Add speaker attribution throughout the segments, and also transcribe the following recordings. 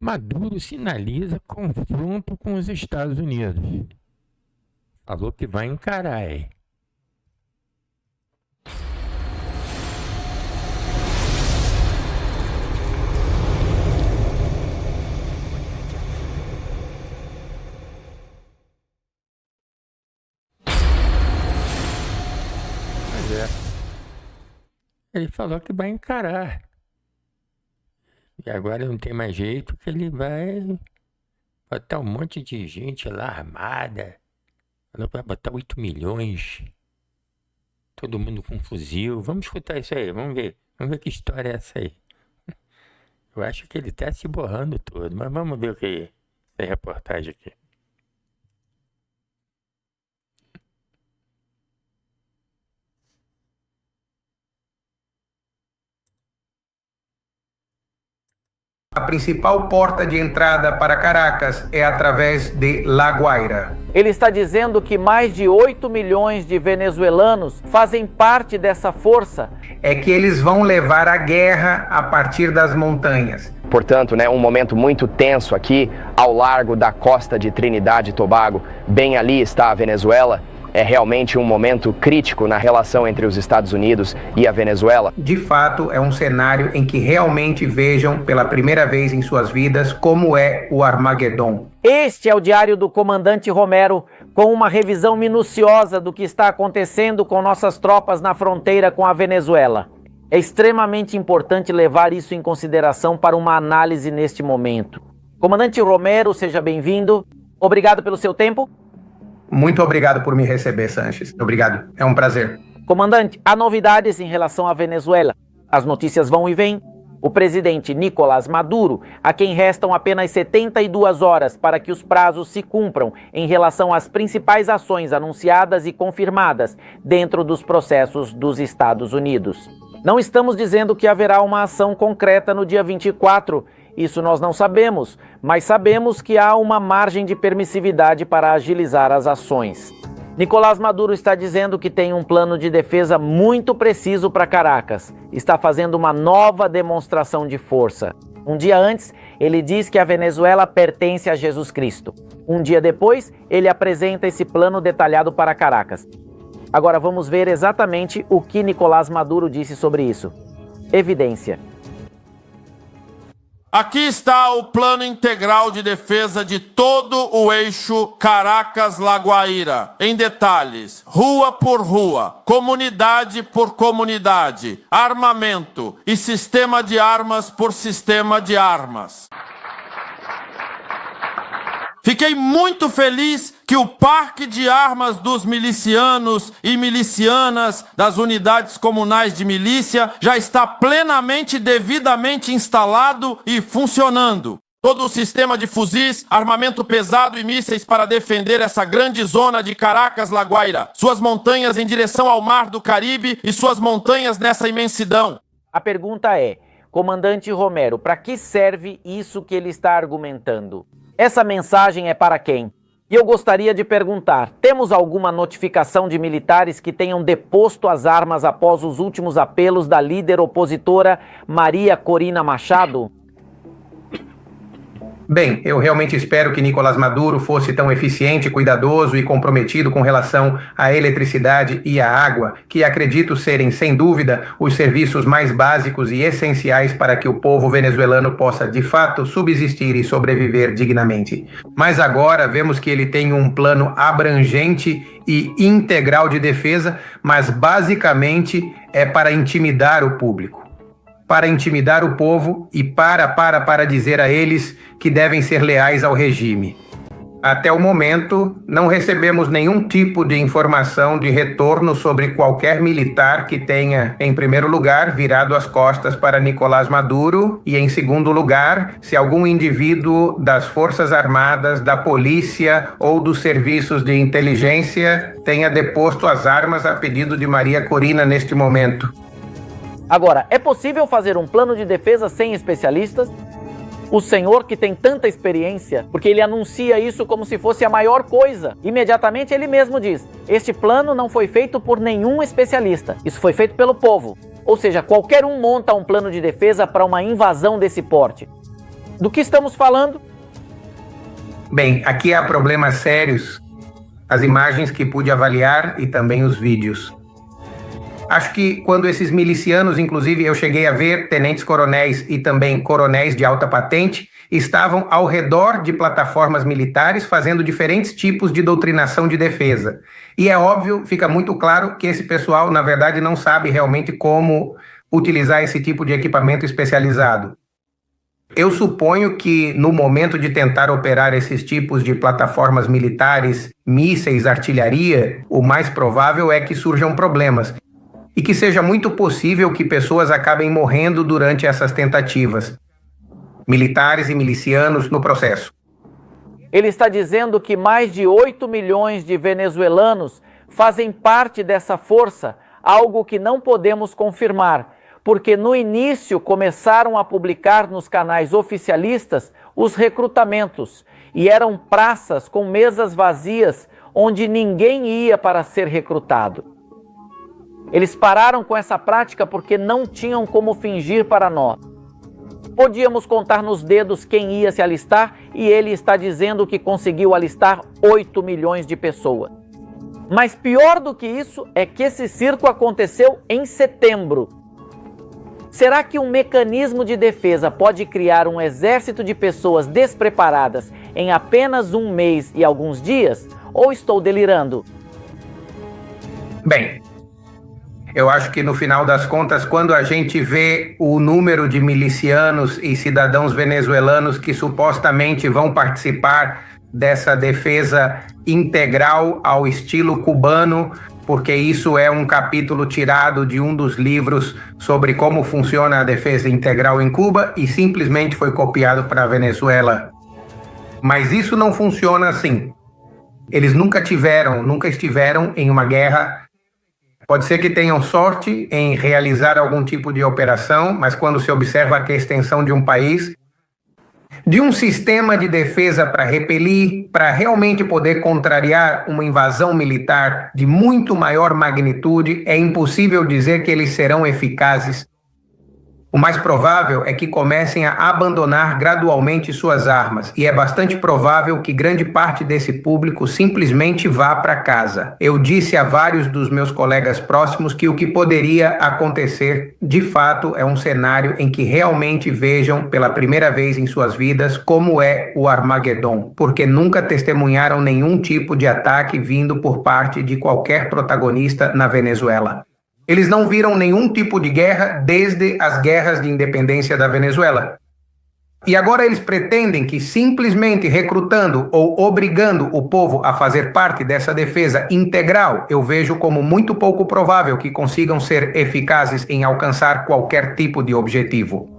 Speaker 1: Maduro sinaliza confronto com os Estados Unidos. Falou que vai encarar, hein? Pois é. Ele falou que vai encarar. E agora não tem mais jeito, que ele vai botar um monte de gente lá armada. Falou que vai botar 8 milhões. Todo mundo com fuzil. Vamos escutar isso aí, vamos ver. Vamos ver que história é essa aí. Eu acho que ele tá se borrando todo, mas vamos ver o que é reportagem aqui.
Speaker 2: A principal porta de entrada para Caracas é através de La Guaira.
Speaker 3: Ele está dizendo que mais de 8 milhões de venezuelanos fazem parte dessa força.
Speaker 2: É que eles vão levar a guerra a partir das montanhas.
Speaker 4: Portanto, um momento muito tenso aqui ao largo da costa de Trinidad e Tobago. Bem ali está a Venezuela. É realmente um momento crítico na relação entre os Estados Unidos e a Venezuela.
Speaker 2: De fato, é um cenário em que realmente vejam pela primeira vez em suas vidas como é o Armagedon.
Speaker 3: Este é o diário do comandante Romero, com uma revisão minuciosa do que está acontecendo com nossas tropas na fronteira com a Venezuela. É extremamente importante levar isso em consideração para uma análise neste momento. Comandante Romero, seja bem-vindo. Obrigado pelo seu tempo.
Speaker 2: Muito obrigado por me receber, Sanches. Obrigado. É um prazer.
Speaker 3: Comandante, há novidades em relação à Venezuela. As notícias vão e vêm. O presidente Nicolás Maduro, a quem restam apenas 72 horas para que os prazos se cumpram em relação às principais ações anunciadas e confirmadas dentro dos processos dos Estados Unidos. Não estamos dizendo que haverá uma ação concreta no dia 24, isso nós não sabemos, mas sabemos que há uma margem de permissividade para agilizar as ações. Nicolás Maduro está dizendo que tem um plano de defesa muito preciso para Caracas. Está fazendo uma nova demonstração de força. Um dia antes, ele diz que a Venezuela pertence a Jesus Cristo. Um dia depois, ele apresenta esse plano detalhado para Caracas. Agora vamos ver exatamente o que Nicolás Maduro disse sobre isso. Evidência.
Speaker 5: Aqui está o plano integral de defesa de todo o eixo Caracas-La Guaira. Em detalhes, rua por rua, comunidade por comunidade, armamento e sistema de armas por sistema de armas. Fiquei muito feliz que o parque de armas dos milicianos e milicianas das unidades comunais de milícia já está plenamente e devidamente instalado e funcionando. Todo o sistema de fuzis, armamento pesado e mísseis para defender essa grande zona de Caracas-La Guaira, suas montanhas em direção ao Mar do Caribe e suas montanhas nessa imensidão.
Speaker 3: A pergunta é, comandante Romero, para que serve isso que ele está argumentando? Essa mensagem é para quem? E eu gostaria de perguntar, temos alguma notificação de militares que tenham deposto as armas após os últimos apelos da líder opositora Maria Corina Machado?
Speaker 2: Bem, eu realmente espero que Nicolás Maduro fosse tão eficiente, cuidadoso e comprometido com relação à eletricidade e à água, que acredito serem, sem dúvida, os serviços mais básicos e essenciais para que o povo venezuelano possa, de fato, subsistir e sobreviver dignamente. Mas agora vemos que ele tem um plano abrangente e integral de defesa, mas basicamente é para intimidar o público. Para intimidar o povo e para dizer a eles que devem ser leais ao regime. Até o momento, não recebemos nenhum tipo de informação de retorno sobre qualquer militar que tenha, em primeiro lugar, virado as costas para Nicolás Maduro e, em segundo lugar, se algum indivíduo das Forças Armadas, da polícia ou dos serviços de inteligência tenha deposto as armas a pedido de Maria Corina neste momento.
Speaker 3: Agora, é possível fazer um plano de defesa sem especialistas? O senhor que tem tanta experiência, porque ele anuncia isso como se fosse a maior coisa. Imediatamente ele mesmo diz, este plano não foi feito por nenhum especialista, isso foi feito pelo povo. Ou seja, qualquer um monta um plano de defesa para uma invasão desse porte. Do que estamos falando?
Speaker 2: Bem, aqui há problemas sérios, as imagens que pude avaliar e também os vídeos. Acho que quando esses milicianos, inclusive eu cheguei a ver tenentes-coronéis e também coronéis de alta patente, estavam ao redor de plataformas militares fazendo diferentes tipos de doutrinação de defesa. E é óbvio, fica muito claro que esse pessoal, na verdade, não sabe realmente como utilizar esse tipo de equipamento especializado. Eu suponho que no momento de tentar operar esses tipos de plataformas militares, mísseis, artilharia, o mais provável é que surjam problemas e que seja muito possível que pessoas acabem morrendo durante essas tentativas. Militares e milicianos no processo.
Speaker 3: Ele está dizendo que mais de 8 milhões de venezuelanos fazem parte dessa força, algo que não podemos confirmar, porque no início começaram a publicar nos canais oficialistas os recrutamentos, e eram praças com mesas vazias onde ninguém ia para ser recrutado. Eles pararam com essa prática porque não tinham como fingir para nós. Podíamos contar nos dedos quem ia se alistar, e ele está dizendo que conseguiu alistar 8 milhões de pessoas. Mas pior do que isso é que esse circo aconteceu em setembro. Será que um mecanismo de defesa pode criar um exército de pessoas despreparadas em apenas um mês e alguns dias? Ou estou delirando?
Speaker 2: Bem, eu acho que no final das contas, quando a gente vê o número de milicianos e cidadãos venezuelanos que supostamente vão participar dessa defesa integral ao estilo cubano, porque isso é um capítulo tirado de um dos livros sobre como funciona a defesa integral em Cuba e simplesmente foi copiado para a Venezuela. Mas isso não funciona assim. Eles nunca estiveram em uma guerra. Pode ser que tenham sorte em realizar algum tipo de operação, mas quando se observa que a extensão de um país, de um sistema de defesa para repelir, para realmente poder contrariar uma invasão militar de muito maior magnitude, é impossível dizer que eles serão eficazes. O mais provável é que comecem a abandonar gradualmente suas armas, e é bastante provável que grande parte desse público simplesmente vá para casa. Eu disse a vários dos meus colegas próximos que o que poderia acontecer, de fato, é um cenário em que realmente vejam pela primeira vez em suas vidas como é o Armagedon, porque nunca testemunharam nenhum tipo de ataque vindo por parte de qualquer protagonista na Venezuela. Eles não viram nenhum tipo de guerra desde as guerras de independência da Venezuela. E agora eles pretendem que simplesmente recrutando ou obrigando o povo a fazer parte dessa defesa integral, eu vejo como muito pouco provável que consigam ser eficazes em alcançar qualquer tipo de objetivo.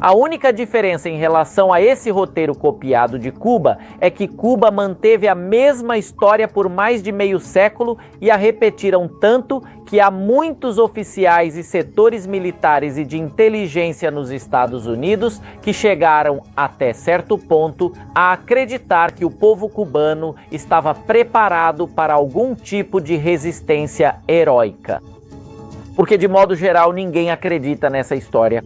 Speaker 3: A única diferença em relação a esse roteiro copiado de Cuba é que Cuba manteve a mesma história por mais de meio século e a repetiram tanto que há muitos oficiais e setores militares e de inteligência nos Estados Unidos que chegaram até certo ponto a acreditar que o povo cubano estava preparado para algum tipo de resistência heróica. Porque de modo geral ninguém acredita nessa história.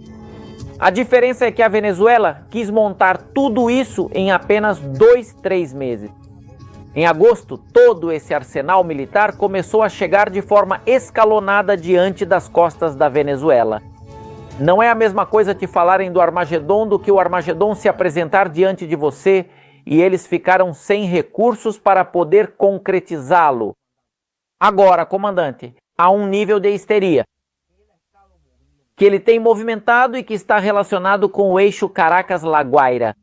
Speaker 3: A diferença é que a Venezuela quis montar tudo isso em apenas 2-3 meses. Em agosto, todo esse arsenal militar começou a chegar de forma escalonada diante das costas da Venezuela. Não é a mesma coisa te falarem do Armagedon do que o Armagedon se apresentar diante de você e eles ficaram sem recursos para poder concretizá-lo. Agora, comandante, há um nível de histeria que ele tem movimentado e que está relacionado com o eixo Caracas-La Guaira.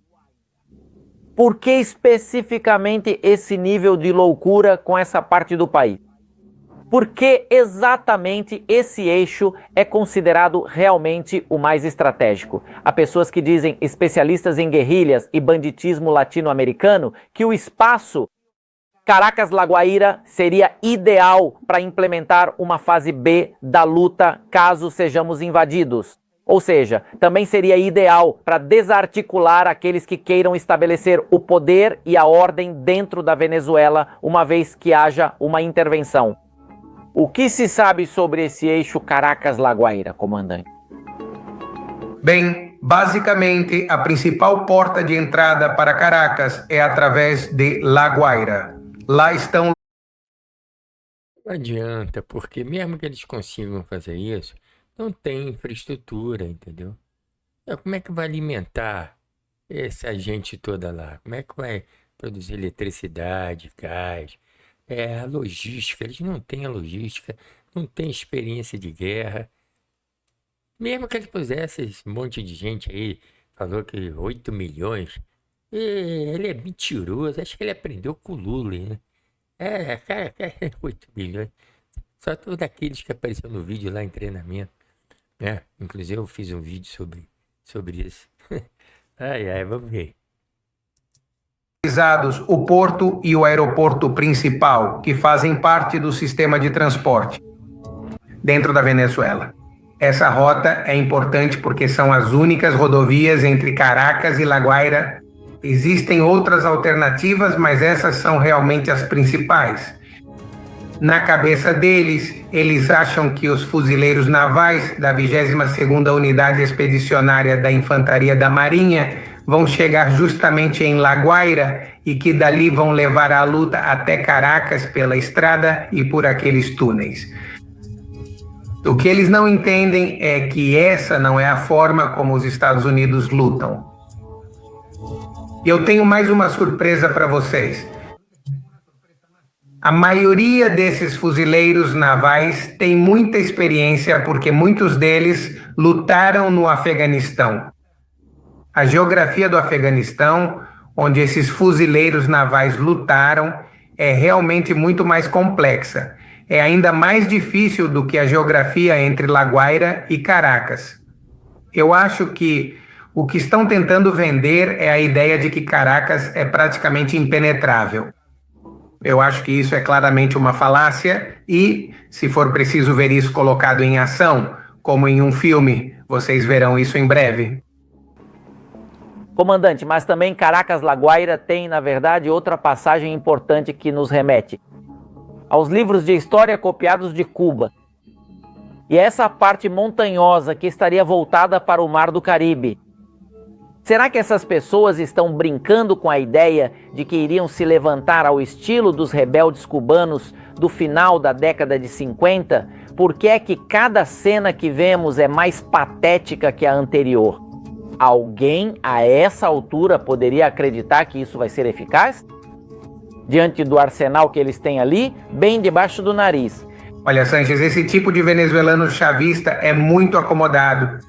Speaker 3: Por que especificamente esse nível de loucura com essa parte do país? Por que exatamente esse eixo é considerado realmente o mais estratégico? Há pessoas que dizem, especialistas em guerrilhas e banditismo latino-americano, que o espaço Caracas-La Guaira seria ideal para implementar uma fase B da luta caso sejamos invadidos. Ou seja, também seria ideal para desarticular aqueles que queiram estabelecer o poder e a ordem dentro da Venezuela, uma vez que haja uma intervenção. O que se sabe sobre esse eixo Caracas-La Guaira, comandante?
Speaker 2: Bem, Basicamente, a principal porta de entrada para Caracas é através de La Guaira. Lá estão.
Speaker 1: Não adianta, porque mesmo que eles consigam fazer isso, não tem infraestrutura, entendeu? Como é que vai alimentar essa gente toda lá? Como é que vai produzir eletricidade, gás? A logística, eles não têm a logística, não têm experiência de guerra. Mesmo que eles pusessem esse monte de gente aí, falou que 8 milhões, ele é mentiroso, acho que ele aprendeu com o Lula, né? Cara, 8 milhões. Só todos aqueles que apareceram no vídeo lá em treinamento, né? Inclusive eu fiz um vídeo sobre isso. Vamos ver.
Speaker 2: O porto e o aeroporto principal, que fazem parte do sistema de transporte dentro da Venezuela. Essa rota é importante porque são as únicas rodovias entre Caracas e La Guaira. Existem outras alternativas, mas essas são realmente as principais. Na cabeça deles, eles acham que os fuzileiros navais da 22ª Unidade Expedicionária da Infantaria da Marinha vão chegar justamente em La Guaira e que dali vão levar a luta até Caracas pela estrada e por aqueles túneis. O que eles não entendem é que essa não é a forma como os Estados Unidos lutam. E eu tenho mais uma surpresa para vocês. A maioria desses fuzileiros navais tem muita experiência porque muitos deles lutaram no Afeganistão. A geografia do Afeganistão, onde esses fuzileiros navais lutaram, é realmente muito mais complexa. É ainda mais difícil do que a geografia entre La Guaira e Caracas. Eu acho que o que estão tentando vender é a ideia de que Caracas é praticamente impenetrável. Eu acho que isso é claramente uma falácia e, se for preciso ver isso colocado em ação, como em um filme, vocês verão isso em breve.
Speaker 3: Comandante, mas também Caracas-La Guaira tem, na verdade, outra passagem importante que nos remete aos livros de história copiados de Cuba. E essa parte montanhosa que estaria voltada para o Mar do Caribe. Será que essas pessoas estão brincando com a ideia de que iriam se levantar ao estilo dos rebeldes cubanos do final da década de 50? Por que é que cada cena que vemos é mais patética que a anterior? Alguém a essa altura poderia acreditar que isso vai ser eficaz? Diante do arsenal que eles têm ali, bem debaixo do nariz.
Speaker 2: Olha, Sanchez, esse tipo de venezuelano chavista é muito acomodado.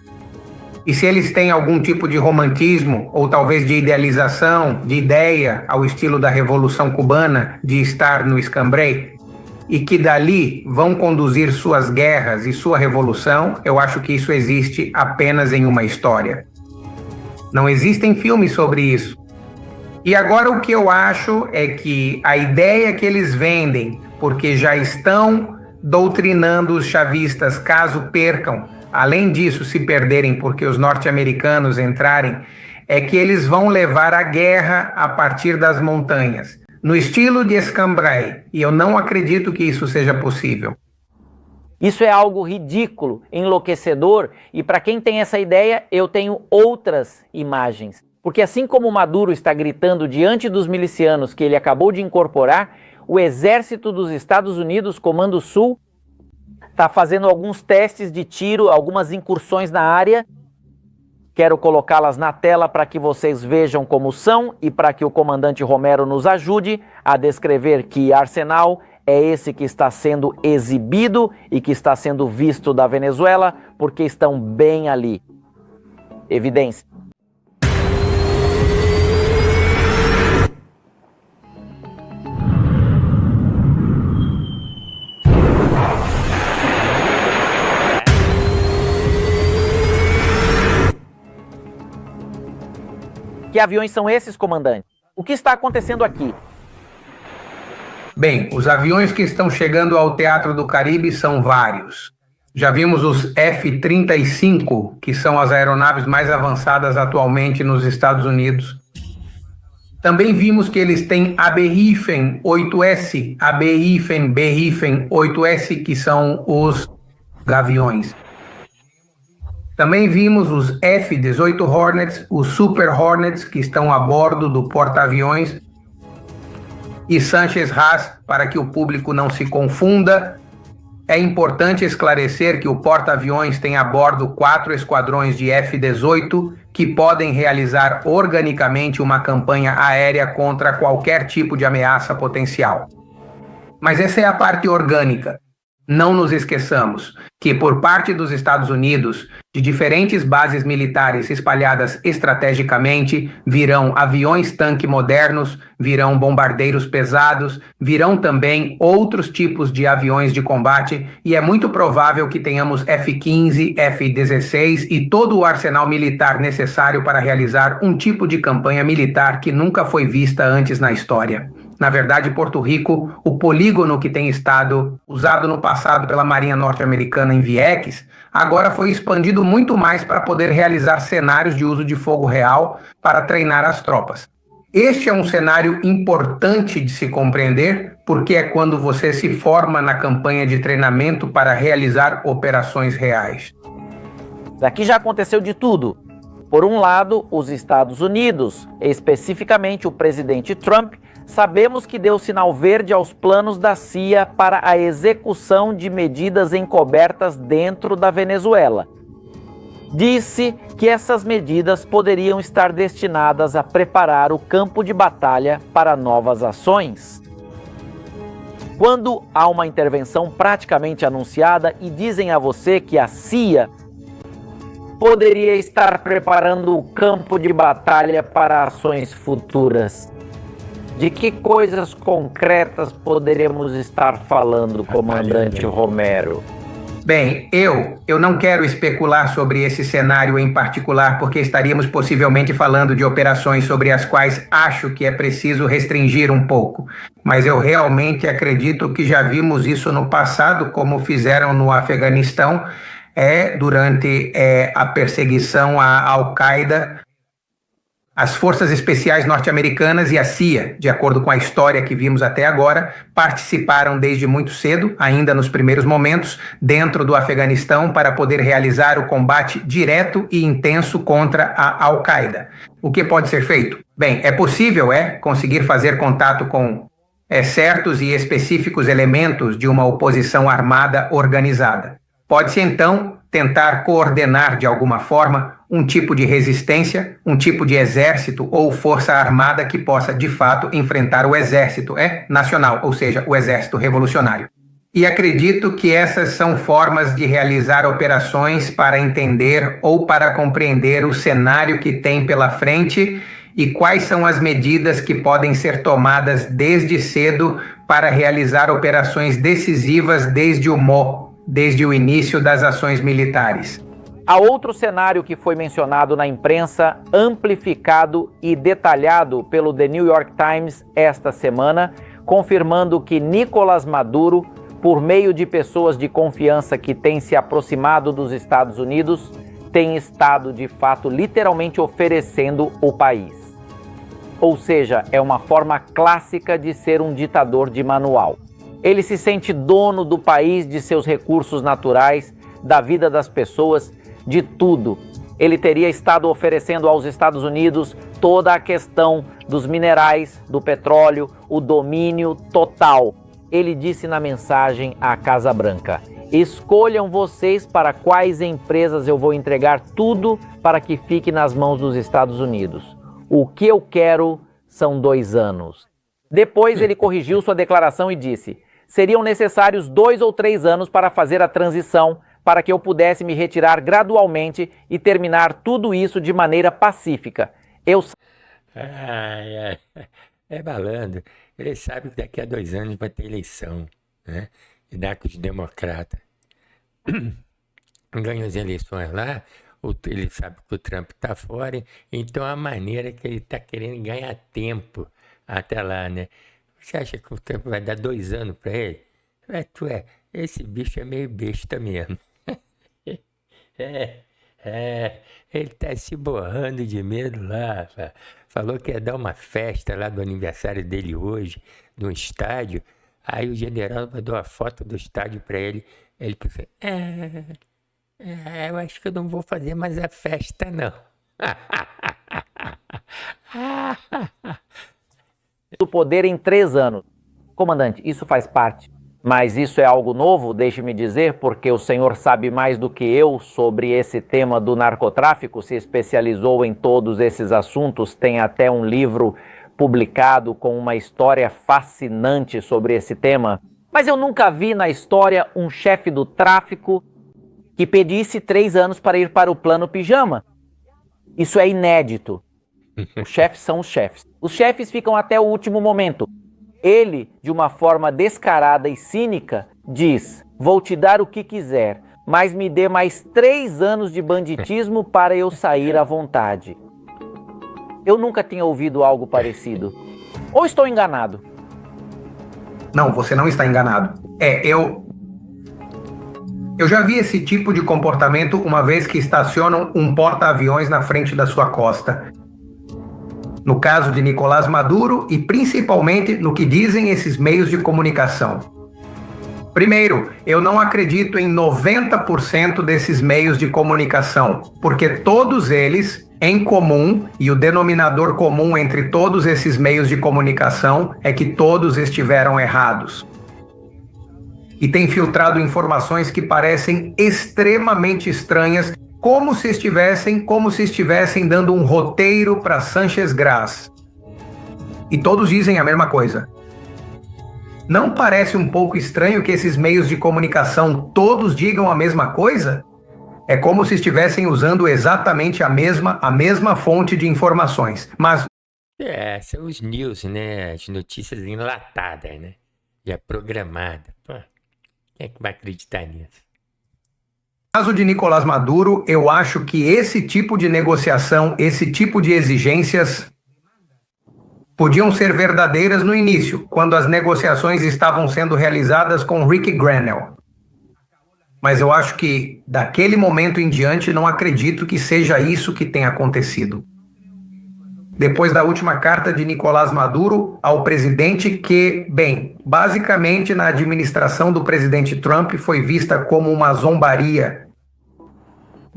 Speaker 2: E se eles têm algum tipo de romantismo, ou talvez de idealização, de ideia, ao estilo da Revolução Cubana, de estar no escambray, e que dali vão conduzir suas guerras e sua revolução, eu acho que isso existe apenas em uma história. Não existem filmes sobre isso. E agora o que eu acho é que a ideia que eles vendem, porque já estão doutrinando os chavistas caso percam, além disso se perderem porque os norte-americanos entrarem, é que eles vão levar a guerra a partir das montanhas, no estilo de escambray, e eu não acredito que isso seja possível.
Speaker 3: Isso é algo ridículo, enlouquecedor, e para quem tem essa ideia, eu tenho outras imagens. Porque assim como Maduro está gritando diante dos milicianos que ele acabou de incorporar, o exército dos Estados Unidos, Comando Sul, está fazendo alguns testes de tiro, algumas incursões na área. Quero colocá-las na tela para que vocês vejam como são e para que o comandante Romero nos ajude a descrever que arsenal é esse que está sendo exibido e que está sendo visto da Venezuela, porque estão bem ali. Evidência. Que aviões são esses, comandante? O que está acontecendo aqui?
Speaker 2: Bem, os aviões que estão chegando ao Teatro do Caribe são vários. Já vimos os F-35, que são as aeronaves mais avançadas atualmente nos Estados Unidos. Também vimos que eles têm a Berifen 8S, a Berifen 8S, que são os gaviões. Também vimos os F-18 Hornets, os Super Hornets, que estão a bordo do porta-aviões, e Sanchez-Haas, para que o público não se confunda. É importante esclarecer que o porta-aviões tem a bordo 4 esquadrões de F-18 que podem realizar organicamente uma campanha aérea contra qualquer tipo de ameaça potencial. Mas essa é a parte orgânica. Não nos esqueçamos que, por parte dos Estados Unidos, de diferentes bases militares espalhadas estrategicamente, virão aviões-tanque modernos, virão bombardeiros pesados, virão também outros tipos de aviões de combate, e é muito provável que tenhamos F-15, F-16 e todo o arsenal militar necessário para realizar um tipo de campanha militar que nunca foi vista antes na história. Na verdade, Porto Rico, o polígono que tem estado usado no passado pela Marinha Norte-Americana em Vieques, agora foi expandido muito mais para poder realizar cenários de uso de fogo real para treinar as tropas. Este é um cenário importante de se compreender, porque é quando você se forma na campanha de treinamento para realizar operações reais.
Speaker 3: Aqui já aconteceu de tudo. Por um lado, os Estados Unidos, especificamente o presidente Trump, sabemos que deu sinal verde aos planos da CIA para a execução de medidas encobertas dentro da Venezuela. Disse que essas medidas poderiam estar destinadas a preparar o campo de batalha para novas ações. Quando há uma intervenção praticamente anunciada e dizem a você que a CIA poderia estar preparando o campo de batalha para ações futuras, de que coisas concretas poderemos estar falando, comandante Romero?
Speaker 2: Bem, eu não quero especular sobre esse cenário em particular, porque estaríamos possivelmente falando de operações sobre as quais acho que é preciso restringir um pouco. Mas eu realmente acredito que já vimos isso no passado, como fizeram no Afeganistão, durante a perseguição à Al-Qaeda. As Forças Especiais Norte-Americanas e a CIA, de acordo com a história que vimos até agora, participaram desde muito cedo, ainda nos primeiros momentos, dentro do Afeganistão para poder realizar o combate direto e intenso contra a Al-Qaeda. O que pode ser feito? Bem, é possível, conseguir fazer contato com certos e específicos elementos de uma oposição armada organizada. Pode-se, então, tentar coordenar de alguma forma um tipo de resistência, um tipo de exército ou força armada que possa, de fato, enfrentar o exército nacional, ou seja, o exército revolucionário. E acredito que essas são formas de realizar operações para entender ou para compreender o cenário que tem pela frente e quais são as medidas que podem ser tomadas desde cedo para realizar operações decisivas desde o início das ações militares.
Speaker 3: Há outro cenário que foi mencionado na imprensa, amplificado e detalhado pelo The New York Times esta semana, confirmando que Nicolás Maduro, por meio de pessoas de confiança que têm se aproximado dos Estados Unidos, tem estado de fato literalmente oferecendo o país. Ou seja, é uma forma clássica de ser um ditador de manual. Ele se sente dono do país, de seus recursos naturais, da vida das pessoas, de tudo. Ele teria estado oferecendo aos Estados Unidos toda a questão dos minerais, do petróleo, o domínio total. Ele disse na mensagem à Casa Branca: escolham vocês para quais empresas eu vou entregar tudo para que fique nas mãos dos Estados Unidos. O que eu quero são 2 anos. Depois ele corrigiu sua declaração e disse: seriam necessários 2 ou 3 anos para fazer a transição, para que eu pudesse me retirar gradualmente e terminar tudo isso de maneira pacífica.
Speaker 1: É malandro. Ele sabe que daqui a 2 anos vai ter eleição, né? E dá com os democratas ganham as eleições lá, ele sabe que o Trump está fora, então a maneira que ele está querendo ganhar tempo até lá, né? Você acha que o Trump vai dar 2 anos para ele? Esse bicho é meio besta mesmo. Ele tá se borrando de medo lá. Falou que ia dar uma festa lá do aniversário dele hoje, num estádio. Aí o general mandou a foto do estádio para ele. Ele pensou, Eu acho que eu não vou fazer mais a festa, não.
Speaker 3: Do poder em 3 anos. Comandante, isso faz parte. Mas isso é algo novo, deixe-me dizer, porque o senhor sabe mais do que eu sobre esse tema do narcotráfico, se especializou em todos esses assuntos, tem até um livro publicado com uma história fascinante sobre esse tema. Mas eu nunca vi na história um chefe do tráfico que pedisse 3 anos para ir para o plano pijama. Isso é inédito. Os chefes são os chefes. Os chefes ficam até o último momento. Ele, de uma forma descarada e cínica, diz: vou te dar o que quiser, mas me dê mais 3 anos de banditismo para eu sair à vontade. Eu nunca tinha ouvido algo parecido. Ou estou enganado?
Speaker 2: Não, você não está enganado. Eu já vi esse tipo de comportamento uma vez que estacionam um porta-aviões na frente da sua costa. No caso de Nicolás Maduro e principalmente no que dizem esses meios de comunicação. Primeiro, eu não acredito em 90% desses meios de comunicação, porque todos eles, em comum, e o denominador comum entre todos esses meios de comunicação é que todos estiveram errados. E tem filtrado informações que parecem extremamente estranhas, como se estivessem dando um roteiro para Sánchez Graz. E todos dizem a mesma coisa. Não parece um pouco estranho que esses meios de comunicação todos digam a mesma coisa? É como se estivessem usando exatamente a mesma fonte de informações. Mas
Speaker 1: São os news, né? As notícias enlatadas, né? Já programadas. Pô, quem é que vai acreditar nisso?
Speaker 2: no caso de Nicolás Maduro, eu acho que esse tipo de negociação, esse tipo de exigências podiam ser verdadeiras no início, quando as negociações estavam sendo realizadas com Rick Grenell. Mas eu acho que, daquele momento em diante, não acredito que seja isso que tenha acontecido. Depois da última carta de Nicolás Maduro ao presidente, que, bem, basicamente na administração do presidente Trump foi vista como uma zombaria.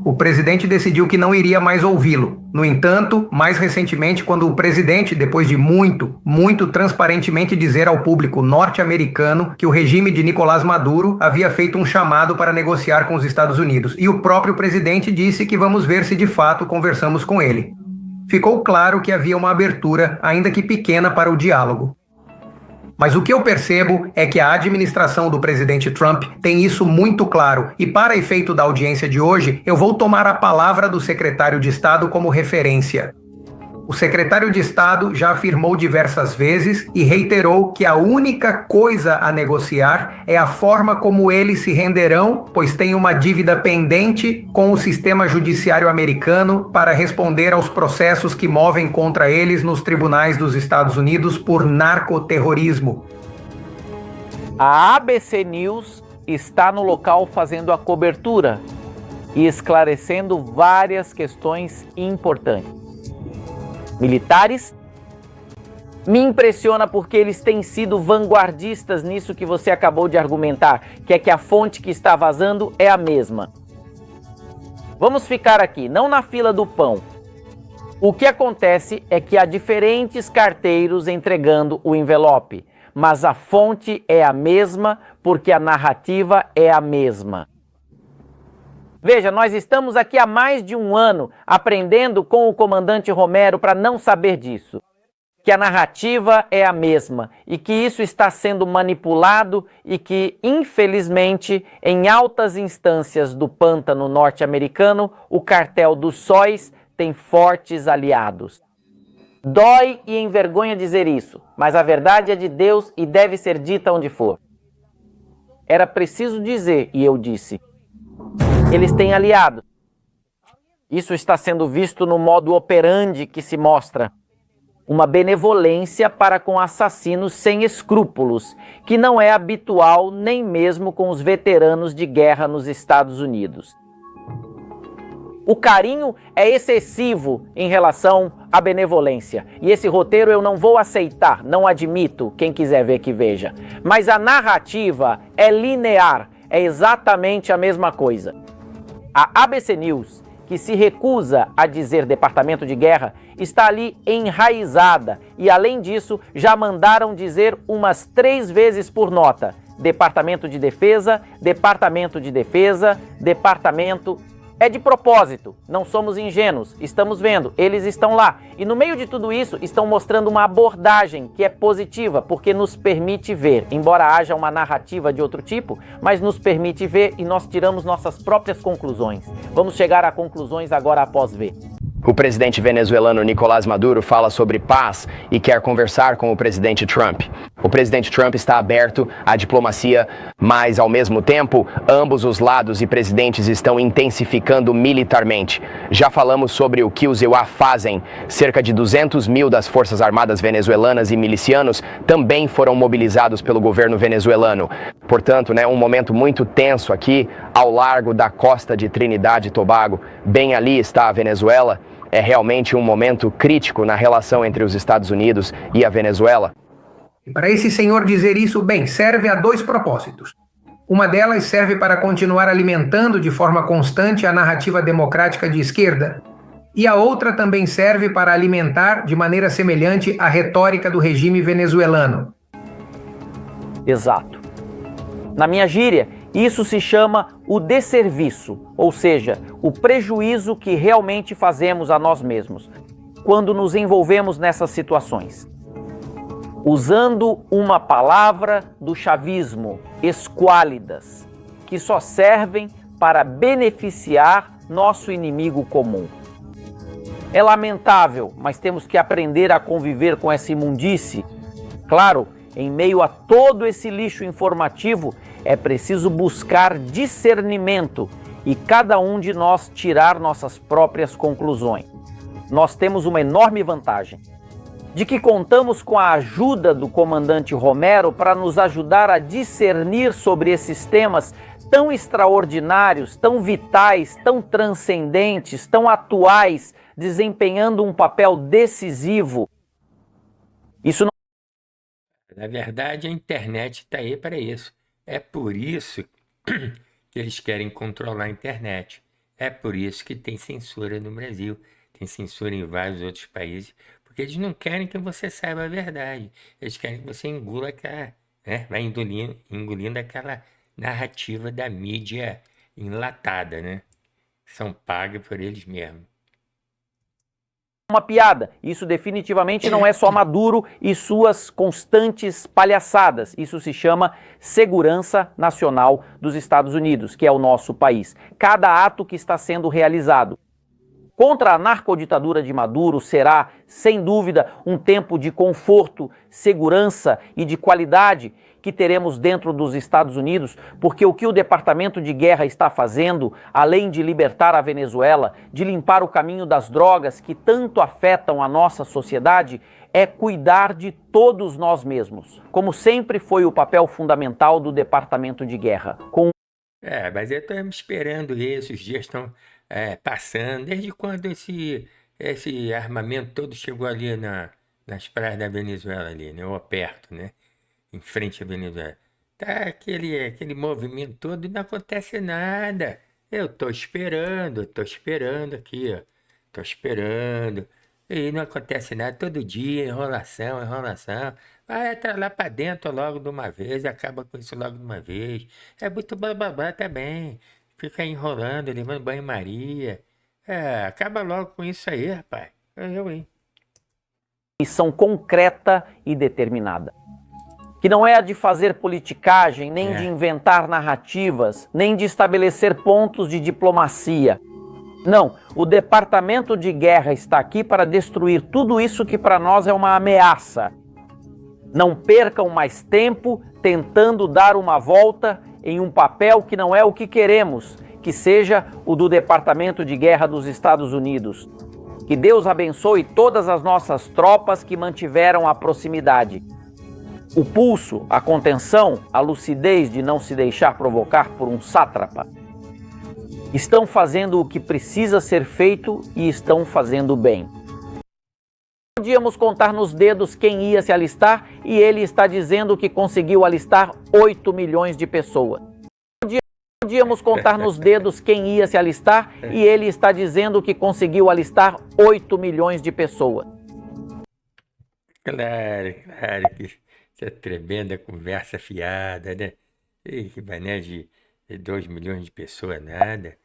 Speaker 2: O presidente decidiu que não iria mais ouvi-lo. No entanto, mais recentemente, quando o presidente, depois de muito transparentemente dizer ao público norte-americano que o regime de Nicolás Maduro havia feito um chamado para negociar com os Estados Unidos, e o próprio presidente disse que vamos ver se de fato conversamos com ele. Ficou claro que havia uma abertura, ainda que pequena, para o diálogo. Mas o que eu percebo é que a administração do presidente Trump tem isso muito claro, e para efeito da audiência de hoje, eu vou tomar a palavra do secretário de Estado como referência. O secretário de Estado já afirmou diversas vezes e reiterou que a única coisa a negociar é a forma como eles se renderão, pois têm uma dívida pendente com o sistema judiciário americano para responder aos processos que movem contra eles nos tribunais dos Estados Unidos por narcoterrorismo.
Speaker 3: A ABC News está no local fazendo a cobertura e esclarecendo várias questões importantes. Militares, me impressiona porque eles têm sido vanguardistas nisso que você acabou de argumentar, que é que a fonte que está vazando é a mesma. Vamos ficar aqui, não na fila do pão. O que acontece é que há diferentes carteiros entregando o envelope, mas a fonte é a mesma porque a narrativa é a mesma. Veja, nós estamos aqui há mais de 1 ano aprendendo com o comandante Romero para não saber disso. Que a narrativa é a mesma e que isso está sendo manipulado e que, infelizmente, em altas instâncias do pântano norte-americano, o cartel dos sóis tem fortes aliados. Dói e envergonha dizer isso, mas a verdade é de Deus e deve ser dita onde for. Era preciso dizer, e eu disse. Eles têm aliados. Isso está sendo visto no modo operandi que se mostra. Uma benevolência para com assassinos sem escrúpulos, que não é habitual nem mesmo com os veteranos de guerra nos Estados Unidos. O carinho é excessivo em relação à benevolência. E esse roteiro eu não vou aceitar, não admito, quem quiser ver que veja. Mas a narrativa é linear, é exatamente a mesma coisa. A ABC News, que se recusa a dizer Departamento de Guerra, está ali enraizada e, além disso, já mandaram dizer umas 3 vezes por nota: Departamento de Defesa, Departamento de Defesa, Departamento... É de propósito, não somos ingênuos, estamos vendo, eles estão lá. E no meio de tudo isso, estão mostrando uma abordagem que é positiva, porque nos permite ver, embora haja uma narrativa de outro tipo, mas nos permite ver e nós tiramos nossas próprias conclusões. Vamos chegar a conclusões agora após ver.
Speaker 4: O presidente venezuelano Nicolás Maduro fala sobre paz e quer conversar com o presidente Trump. O presidente Trump está aberto à diplomacia, mas, ao mesmo tempo, ambos os lados e presidentes estão intensificando militarmente. Já falamos sobre o que os EUA fazem. Cerca de 200 mil das Forças Armadas venezuelanas e milicianos também foram mobilizados pelo governo venezuelano. Portanto, um momento muito tenso aqui, ao largo da costa de Trinidad e Tobago. Bem ali está a Venezuela. É realmente um momento crítico na relação entre os Estados Unidos e a Venezuela.
Speaker 2: E para esse senhor dizer isso, bem, serve a 2 propósitos. Uma delas serve para continuar alimentando de forma constante a narrativa democrática de esquerda, e a outra também serve para alimentar de maneira semelhante a retórica do regime venezuelano.
Speaker 3: Exato. Na minha gíria, isso se chama o desserviço, ou seja, o prejuízo que realmente fazemos a nós mesmos, quando nos envolvemos nessas situações. Usando uma palavra do chavismo, esquálidas, que só servem para beneficiar nosso inimigo comum. É lamentável, mas temos que aprender a conviver com essa imundície. Claro, em meio a todo esse lixo informativo, é preciso buscar discernimento e cada um de nós tirar nossas próprias conclusões. Nós temos uma enorme vantagem, de que contamos com a ajuda do comandante Romero para nos ajudar a discernir sobre esses temas tão extraordinários, tão vitais, tão transcendentes, tão atuais, desempenhando um papel decisivo. Isso não...
Speaker 1: Na verdade, a internet está aí para isso. É por isso que eles querem controlar a internet. É por isso que tem censura no Brasil, tem censura em vários outros países, porque eles não querem que você saiba a verdade. Eles querem que você engula aquela, vai engolindo aquela narrativa da mídia enlatada, São pagos por eles mesmos.
Speaker 3: Uma piada. Isso definitivamente não é só Maduro e suas constantes palhaçadas. Isso se chama segurança nacional dos Estados Unidos, que é o nosso país. Cada ato que está sendo realizado contra a narcoditadura de Maduro será, sem dúvida, um tempo de conforto, segurança e de qualidade que teremos dentro dos Estados Unidos, porque o que o Departamento de Guerra está fazendo, além de libertar a Venezuela, de limpar o caminho das drogas que tanto afetam a nossa sociedade, é cuidar de todos nós mesmos, como sempre foi o papel fundamental do Departamento de Guerra.
Speaker 1: Mas eu estou esperando isso, os dias estão passando. Desde quando esse armamento todo chegou ali nas praias da Venezuela, ali, ou perto, em frente à Venezuela. Tá aquele movimento todo e não acontece nada. Eu estou esperando aqui, ó. Estou esperando. E não acontece nada, todo dia, enrolação. Vai entrar lá para dentro logo de uma vez, acaba com isso logo de uma vez. É muito blá também. Fica enrolando, levando banho-maria. Acaba logo com isso aí, rapaz. Hein?
Speaker 3: Missão concreta e determinada. Que não é a de fazer politicagem, nem de inventar narrativas, nem de estabelecer pontos de diplomacia. Não, o Departamento de Guerra está aqui para destruir tudo isso que para nós é uma ameaça. Não percam mais tempo tentando dar uma volta em um papel que não é o que queremos, que seja o do Departamento de Guerra dos Estados Unidos. Que Deus abençoe todas as nossas tropas que mantiveram a proximidade. O pulso, a contenção, a lucidez de não se deixar provocar por um sátrapa. Estão fazendo o que precisa ser feito e estão fazendo bem. Podíamos contar nos dedos quem ia se alistar e ele está dizendo que conseguiu alistar 8 milhões de pessoas. Podíamos contar nos dedos quem ia se alistar e ele está dizendo que conseguiu alistar 8 milhões de pessoas.
Speaker 1: Claro que isso é tremenda conversa fiada, né? Ei, que mané de 2 milhões de pessoas, nada.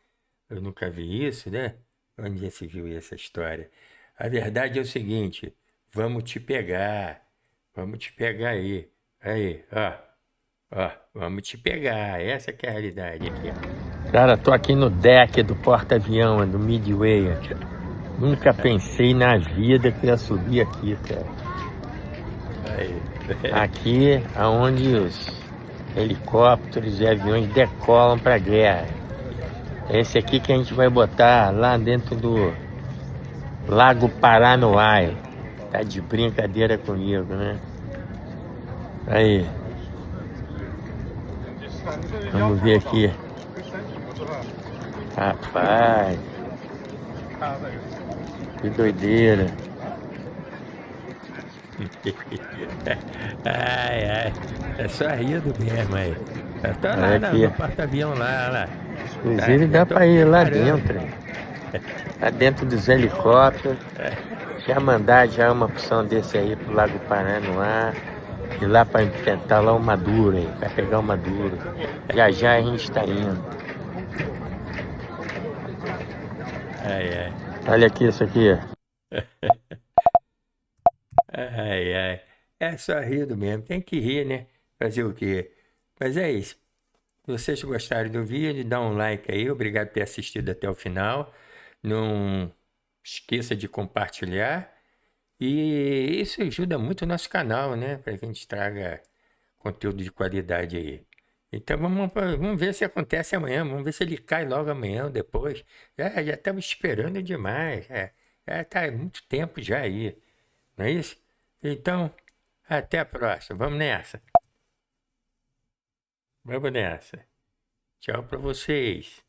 Speaker 1: Eu nunca vi isso, né? Onde já se viu essa história? A verdade é o seguinte, vamos te pegar aí. Aí, ó, vamos te pegar, essa que é a realidade aqui, ó. Cara, tô aqui no deck do porta-avião, do Midway, aqui. Nunca pensei na vida que ia subir aqui, cara. Aqui aonde os helicópteros e aviões decolam pra guerra. Esse aqui que a gente vai botar lá dentro do Lago Paranoá. Tá de brincadeira comigo, né? Aí. Vamos ver aqui. Rapaz. Que doideira. Ai. É só rindo mesmo aí. Eu tô lá no porta-avião lá. Inclusive dá pra ir lá dentro. Lá dentro dos helicópteros. Já mandar uma opção desse aí pro Lago Paranoá. E lá pra enfrentar lá o Maduro aí. Pra pegar o Maduro. Já a gente tá indo. Ai. Olha aqui isso aqui. Ai. É só rindo mesmo. Tem que rir, né? Fazer o quê? Mas é isso. Se vocês gostaram do vídeo, dá um like aí. Obrigado por ter assistido até o final. Não esqueça de compartilhar. E isso ajuda muito o nosso canal, né? Para que a gente traga conteúdo de qualidade aí. Então vamos ver se acontece amanhã. Vamos ver se ele cai logo amanhã ou depois. Já estamos esperando demais. Tá há muito tempo já aí. Não é isso? Então, até a próxima. Vamos nessa. Tchau para vocês.